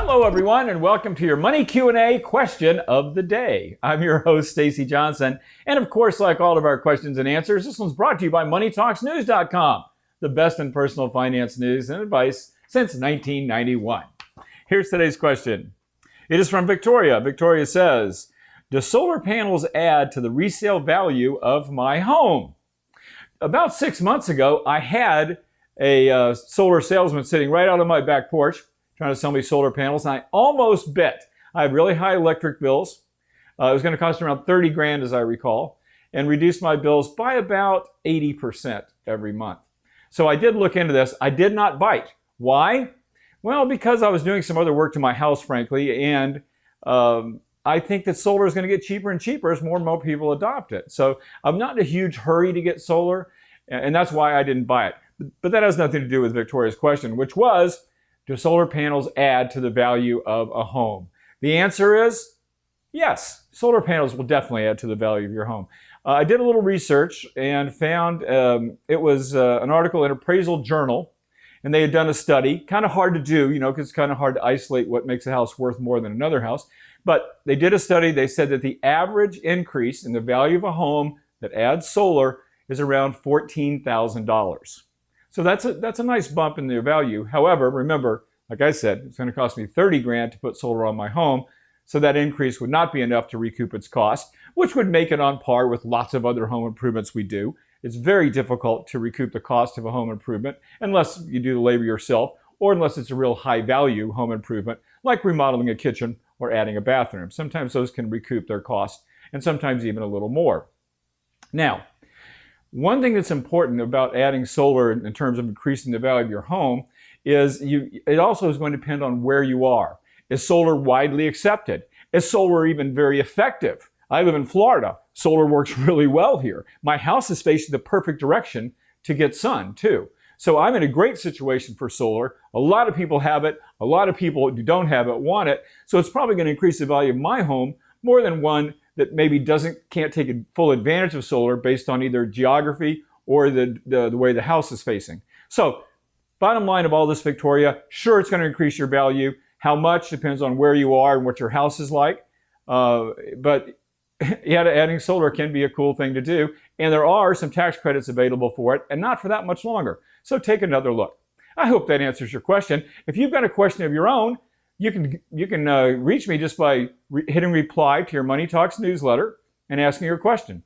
Hello, everyone, and welcome to your Money Q&A question of the day. I'm your host, Stacy Johnson, and of course, like all of our questions and answers, this one's brought to you by MoneyTalksNews.com, the best in personal finance news and advice since 1991. Here's today's question. It is from Victoria. Victoria says, do solar panels add to the resale value of my home? About 6 months ago, I had a solar salesman sitting right out on my back porch trying to sell me solar panels, and I almost bet. I have really high electric bills. It was going to cost around 30 grand, as I recall, and reduce my bills by about 80% every month. So I did look into this. I did not bite. Why? Well, because I was doing some other work to my house, frankly, and I think that solar is going to get cheaper and cheaper as more and more people adopt it. So I'm not in a huge hurry to get solar, and that's why I didn't buy it. But that has nothing to do with Victoria's question, which was, do solar panels add to the value of a home? The answer is yes. Solar panels will definitely add to the value of your home. I did a little research and found it was an article in Appraisal Journal, and they had done a study. Kind of hard to do, because it's kind of hard to isolate what makes a house worth more than another house. But they did a study. They said that the average increase in the value of a home that adds solar is around $14,000. So that's a nice bump in their value. However, remember, like I said, it's going to cost me 30 grand to put solar on my home. So that increase would not be enough to recoup its cost, which would make it on par with lots of other home improvements we do. It's very difficult to recoup the cost of a home improvement unless you do the labor yourself, or unless it's a real high value home improvement, like remodeling a kitchen or adding a bathroom. Sometimes those can recoup their cost, and sometimes even a little more. Now, one thing that's important about adding solar in terms of increasing the value of your home is it also is going to depend on where you are. Is solar widely accepted? Is solar even very effective? I live in Florida. Solar works really well here. My house is facing the perfect direction to get sun too. So I'm in a great situation for solar. A lot of people have it. A lot of people who don't have it want it. So it's probably going to increase the value of my home more than one that maybe can't take full advantage of solar based on either geography or the way the house is facing. So bottom line of all this, Victoria, sure, it's going to increase your value. How much depends on where you are and what your house is like. But yeah, adding solar can be a cool thing to do. And there are some tax credits available for it, and not for that much longer. So take another look. I hope that answers your question. If you've got a question of your own, you can reach me just by hitting reply to your Money Talks newsletter and asking your question.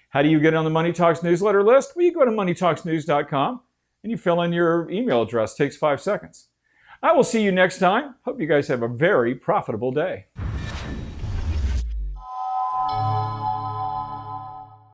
How do you get on the Money Talks newsletter list? Well, you go to MoneyTalksNews.com and you fill in your email address. It takes 5 seconds. I will see you next time. Hope you guys have a very profitable day.